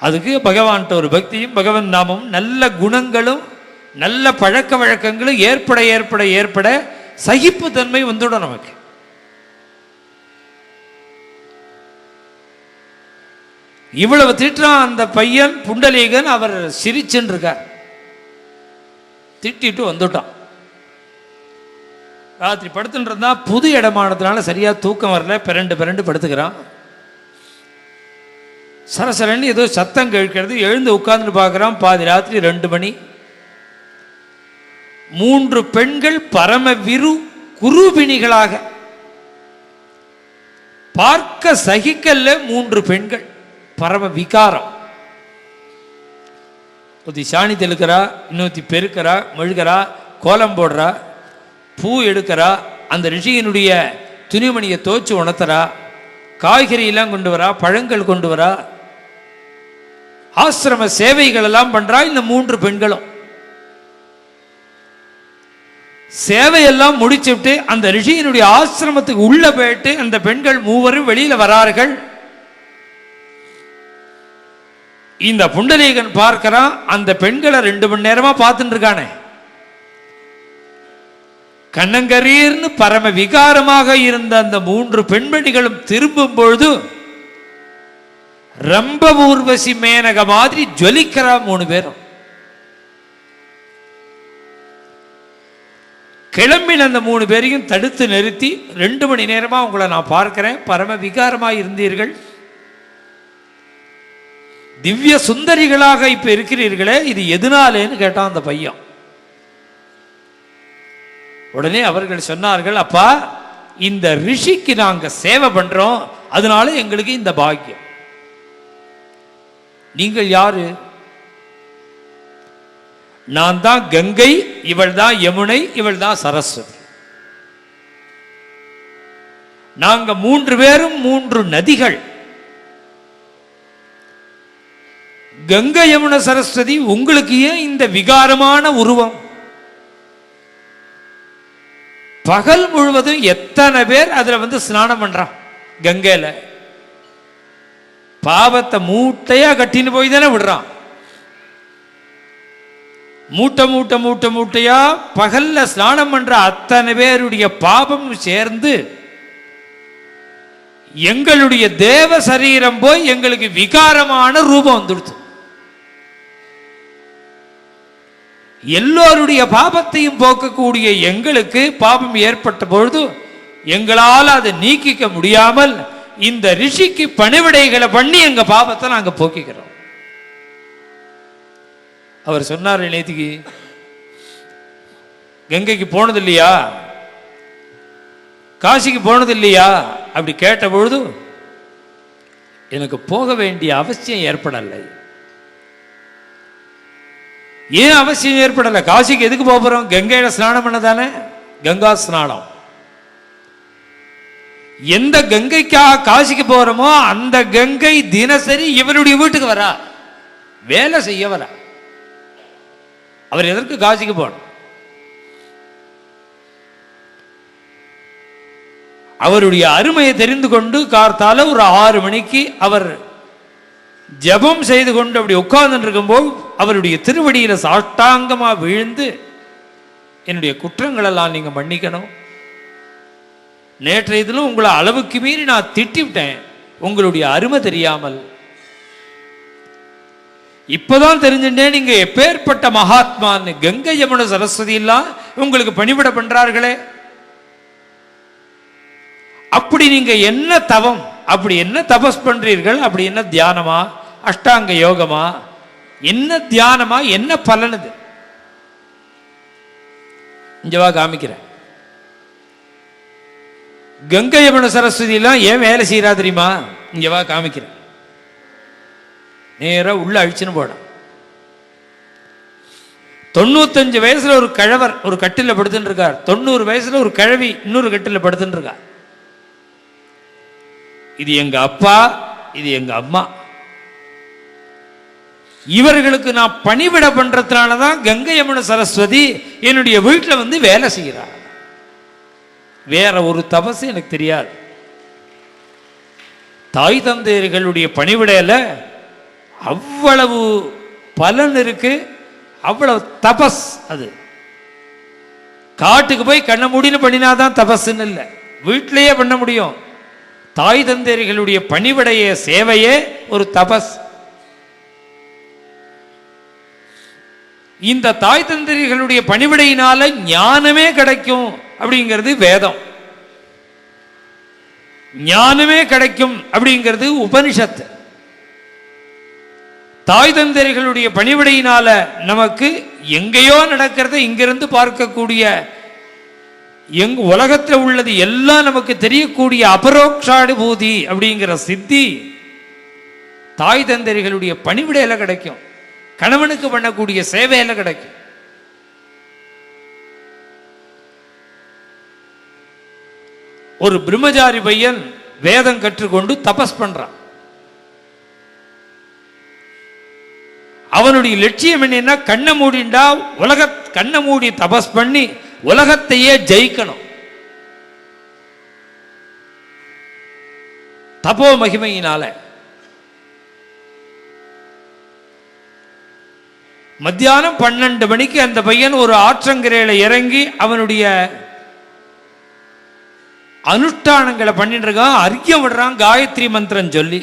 அதுக்கு பகவான்கிட்ட ஒரு பக்தியும் பகவன் நாமமும் நல்ல குணங்களும் நல்ல பழக்க வழக்கங்களும் ஏற்பட ஏற்பட ஏற்பட சகிப்புத்தன்மை வந்துடும் நமக்கு. இவ்வளவு திட்டுறான் அந்த பையன் புண்டலீகன். அவர் சிரிச்சுன்னு இருக்கார். திட்டிட்டு வந்துட்டான். ராத்திரி படுத்துட்டு இருந்தா புது இடமானதுனால சரியா தூக்கம் வரல. பிறண்டு படுத்துக்கிறான். சரசரன்னு ஏதோ சத்தம் கேட்கிறது. எழுந்து உட்கார்ந்து பார்க்குறான். பாதி ராத்திரி 2 மணி. 3 பெண்கள் பரம குருபிணிகளாக பார்க்க சகிக்கல்ல. 3 பெண்கள் பரம விகாரம். ஒருத்தி சாணி தெளுக்கிறா, இன்னொருத்தி பெருக்கிறா, மெழுகிறா, கோலம் போடுறா, பூ எடுக்கிறா, அந்த ரிஷியினுடைய துணிமணியை தோச்சு உணர்த்துறா, காய்கறியெல்லாம் கொண்டு வரா, பழங்கள் கொண்டு வரா, ஆசிரம சேவைகள் எல்லாம் பண்றா. இந்த 3 பெண்களும் சேவையெல்லாம் முடிச்சுட்டு அந்த ரிஷியினுடைய ஆசிரமத்துக்கு உள்ள போயிட்டு அந்த பெண்கள் 3 வெளியில வரார்கள். இந்த புண்டலீகன் பார்க்கிறான். அந்த பெண்களை 2 மணி நேரமா பார்த்துட்டு இருக்கானே. கண்ணங்கரீர்னு பரம விகாரமாக இருந்த அந்த 3 பெண்மணிகளும் திரும்பும் பொழுது ரம்ப ஊர்வசி மேனக மாதிரி ஜொலிக்கிறா 3 பேரும். கிளம்பின அந்த 3 பேரையும் தடுத்து நிறுத்தி 2 மணி நேரமா உங்களை நான் பார்க்கிறேன், பரம விகாரமா இருந்தீர்கள், திவ்ய சுந்தரிகளாக இப்ப இருக்கிறீர்களே, இது எதனாலேன்னு கேட்டான் அந்த பையன். உடனே அவர்கள் சொன்னார்கள், அப்பா இந்த ரிஷிக்கு நாங்க சேவை பண்றோம், அதனால எங்களுக்கு இந்த பாக்கியம். நீங்கள் யாரு? நான் தான் கங்கை, இவள் தான் யமுனை, இவள் தான் சரஸ்வதி. நாங்க 3 பேரும் 3 நதிகள். கங்கை யமுனை சரஸ்வதி, உங்களுக்கு ஏன் இந்த விகாரமான உருவம்? பகல் முழுவதும் எத்தனை பேர் அதுல ஸ்நானம் பண்றான் கங்கையில. பாவத்தை மூட்டையா கட்டின்னு போய் தானே விடுறான். மூட்டையா பகல்ல ஸ்நானம் பண்ற அத்தனை பேருடைய பாபம் சேர்ந்து எங்களுடைய தேவ சரீரம் போய் எங்களுக்கு விகாரமான ரூபம் வந்துடுது. எல்லோருடைய பாபத்தையும் போக்கக்கூடிய எங்களுக்கு பாபம் ஏற்பட்ட பொழுது எங்களால் அதை நீக்கிக்க முடியாமல் இந்த ரிஷிக்கு பணிவிடைகளை பண்ணி எங்க பாபத்தை நாங்க போக்கிக்கிறோம். அவர் சொன்னார், நேத்திக்கு கங்கைக்கு போனது இல்லையா, காசிக்கு போனது இல்லையா அப்படி கேட்ட பொழுது எனக்கு போக வேண்டிய அவசியம் ஏற்படலை. ஏன் அவசியம் ஏற்படலை? காசிக்கு எதுக்கு போறோம்? கங்கையில ஸ்நானம் பண்ணதானே, கங்கா ஸ்நானம். எந்த கங்கைக்காக காசிக்கு போறோமோ அந்த கங்கை தினசரி இவருடைய வீட்டுக்கு வரா, வேலை செய்ய வரா. அவர் எதற்கு காசிக்கு போகணும்? அவருடைய அருமையை தெரிந்து கொண்டு கார்த்தால ஒரு 6 மணிக்கு அவர் ஜபம் செய்து கொண்டு அப்படி உட்கார்ந்து இருக்கும்போது அவருடைய திருவடியில சாஷ்டாங்கமா விழுந்து, என்னுடைய குற்றங்கள் எல்லாம் நீங்க மன்னிக்கணும், நேற்றைய தினம் உங்களை அளவுக்கு மீறி நான் திட்டிவிட்டேன், உங்களுடைய அருமை தெரியாமல், இப்பதான் தெரிஞ்சுட்டேன் நீங்க எப்பேற்பட்ட மகாத்மான்னு. கங்கை யமுனை சரஸ்வதி எல்லாம் உங்களுக்கு பணிவிட பண்றார்களே, அப்படி நீங்க என்ன தவம், அப்படி என்ன தபஸ் பண்றீர்கள், அப்படி என்ன தியானமா, அஷ்டாங்க யோகமா, என்ன தியானமா, என்ன பலனுது? இங்கவா காமிக்கிறேன். கங்கை யமுனை சரஸ்வதி எல்லாம் ஏன் வேலை செய்யறா தெரியுமா? இங்கவா காமிக்கிறேன். நேரா உள்ள அழிச்சுன்னு போட. 95 வயசுல ஒரு கழவர் ஒரு கட்டில படுத்துட்டு இருக்கார். 90 வயசுல ஒரு கிழவி இன்னொரு கட்டில படுத்துட்டு இருக்கார். இது எங்க அப்பா, இது எங்க அம்மா. இவர்களுக்கு நான் பணிவிட பண்றதுனாலதான் கங்கை யமுனை சரஸ்வதி என்னுடைய வீட்டில் வேலை செய்கிறார். வேற ஒரு தபசு எனக்கு தெரியாது. தாய் தந்தையர்களுடைய பணிவிடையில அவ்வளவு பலன் இருக்கு, அவ்வளவு தபஸ். அது காட்டுக்கு போய் கண்ண மூடின்னு பண்ணினாதான் தபஸ்ன்னு இல்லை, வீட்டிலேயே பண்ண முடியும். தாய் தந்தையர்களுடைய பணிவிடைய சேவையே ஒரு தபஸ். இந்த தாய் தந்தையர்களுடைய பணிவிடையினால ஞானமே கிடைக்கும் அப்படிங்கிறது வேதம், ஞானமே கிடைக்கும் அப்படிங்கிறது உபனிஷத்து. தாய் தந்தையர்களுடைய பணிவிடையினால நமக்கு எங்கேயோ நடக்கிறத இங்கிருந்து பார்க்கக்கூடிய, உலகத்தில் உள்ளது எல்லாம் நமக்கு தெரியக்கூடிய அபரோக்ஷானுபூதி அப்படிங்கிற சித்தி தாய் தந்தையர்களுடைய பணிவிடையில கிடைக்கும், கணவனுக்கு பண்ணக்கூடிய சேவையில கிடைக்கும். ஒரு பிரம்மச்சாரி பையன் வேதம் கற்றுக்கொண்டு தபஸ் பண்றான். அவனுடைய லட்சியம் என்னன்னா, கண்ணை மூடிண்டா கண்ணை மூடி தபஸ் பண்ணி உலகத்தையே ஜெயிக்கணும். தபோ மகிமையினால மத்தியானம் 12 மணிக்கு அந்த பையன் ஒரு ஆற்றங்கரையில இறங்கி அவனுடைய அனுஷ்டானங்களை பண்ணிட்டு இருக்கான், அர்க்கியம் விடுறான். காயத்ரி மந்திரம் சொல்லி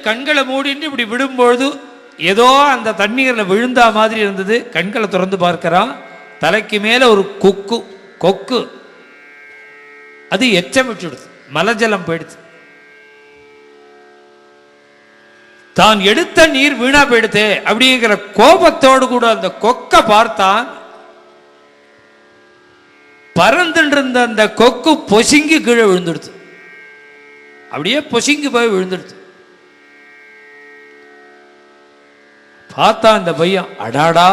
கண்களை மூடிட்டு இப்படி விடும்பொழுது ஏதோ அந்த தண்ணீரில் விழுந்தா மாதிரி இருந்தது. கண்களை திறந்து பார்க்கிறான், தலைக்கு மேல ஒரு கொக்கு அது எச்சமிட்டுடுது, மலஜலம் போயிடுது. தான் எடுத்த நீர் வீணா போயிடுது அப்படிங்கிற கோபத்தோடு கூட அந்த கொக்கை பார்த்தான். பறந்துட்டு இருந்த அந்த கொக்கு பொசுங்கி கீழே விழுந்துடுது, அப்படியே பொசுங்கி போய் விழுந்துடுது. பார்த்தா அந்த பையன், அடாடா,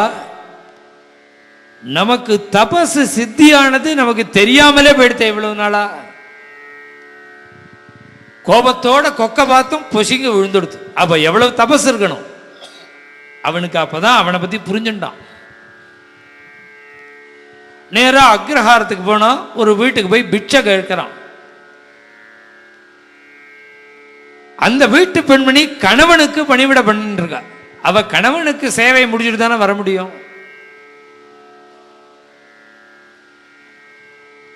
நமக்கு தபசு சித்தியானது நமக்கு தெரியாமலே போயிடுத்த இவ்வளவு நாளா. கோபத்தோட கொக்க பார்த்தும் பொசுங்கி விழுந்துடுது. அப்ப எவ்வளவு தபசு இருக்கணும் அவனுக்கு. அப்பதான் அவனை பத்தி புரிஞ்சுட்டான். நேரா அக்ரஹாரத்துக்கு போனா ஒரு வீட்டுக்கு போய் பிட்சை கேட்கிறான். அந்த வீட்டு பெண்மணி கணவனுக்கு பணிவிட பண்ணிட்டு இருக்கா. அவ கணவனுக்கு சேவை முடிச்சுட்டு தானே வர முடியும்.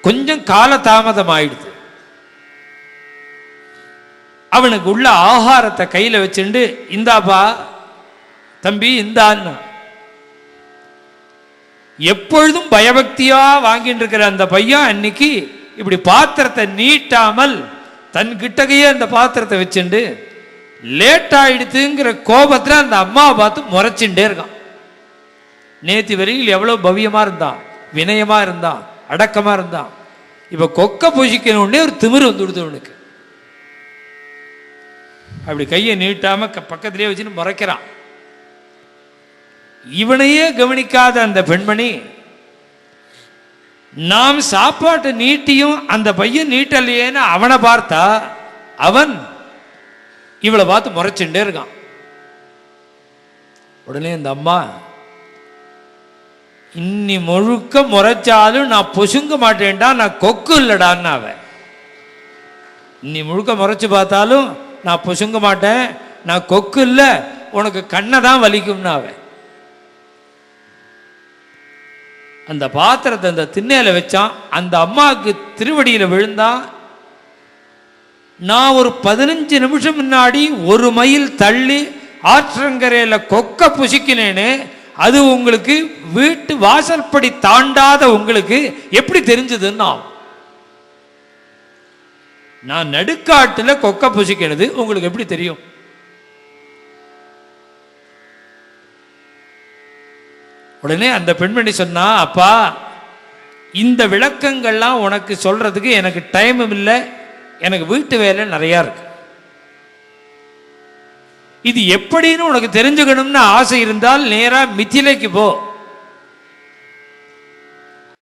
கொஞ்சம் கால தாமதம் ஆயிடுது. அவனுக்கு உள்ள ஆகாரத்தை கையில வச்சுண்டு, இந்தாப்பா தம்பி இந்தான்னு. எப்பொழுதும் பயபக்தியா வாங்கிட்டு இருக்கிற அந்த பையன் அன்னைக்கு இப்படி பாத்திரத்தை நீட்டாமல் தன் கிட்டகையே அந்த பாத்திரத்தை வச்சுண்டு லேட் ஆயிடுத்துங்கிற கோபத்துல அந்த அம்மாவை பார்த்து முறைச்சுட்டே இருக்கான். நேத்தி வரையில் எவ்வளவு பவ்யமா இருந்தான், வினயமா இருந்தான், அடக்கமா இருந்தான். இப்ப கொக்க பொசிக்கணுன்னே ஒரு திமிரு வந்து விடுது அவனுக்கு. அப்படி கையை நீட்டாம பக்கத்திலேயே வச்சுன்னு முறைக்கிறான். இவனையே கவனிக்காத அந்த பெண்மணி, நாம் சாப்பாட்டை நீட்டியும் அந்த பையன் நீட்டலையேன்னு அவனை பார்த்தா அவன் இவளை பார்த்து முறைச்சுட்டே இருக்கான். உடனே இந்த அம்மா, இன்னி முழுக்க முறைச்சாலும் நான் பொசுங்க மாட்டேன்டா, நான் கொக்கு இல்லடான்னு. அவன் இன்னி முழுக்க முறைச்சு பார்த்தாலும் நான் பொசுங்க மாட்டேன், நான் கொக்கு இல்லை, உனக்கு கண்ணை தான் வலிக்கும்னு. அவன் அந்த பாத்திரத்தை அந்த திண்ணையில வச்சான். அந்த அம்மாவுக்கு திருவடியில விழுந்தான். நான் ஒரு 15 நிமிஷம் முன்னாடி 1 மைல் தள்ளி ஆற்றங்கரையில கொக்க புசிக்கினேன்னு, அது உங்களுக்கு வீட்டு வாசற்படி தாண்டாத உங்களுக்கு எப்படி தெரிஞ்சதுன்னா, நான் நடுக்காட்டுல கொக்க புசிக்கிறது உங்களுக்கு எப்படி தெரியும்? உடனே அந்த பெண்மணி சொன்னா, அப்பா இந்த விளக்கங்கள்லாம் உனக்கு சொல்றதுக்கு எனக்கு டைமும் இல்லை, எனக்கு வீட்டு வேலை நிறையா இருக்கு. இது எப்படின்னு உனக்கு தெரிஞ்சுக்கணும்னு ஆசை இருந்தால் நேரா மிதிலைக்கு போ.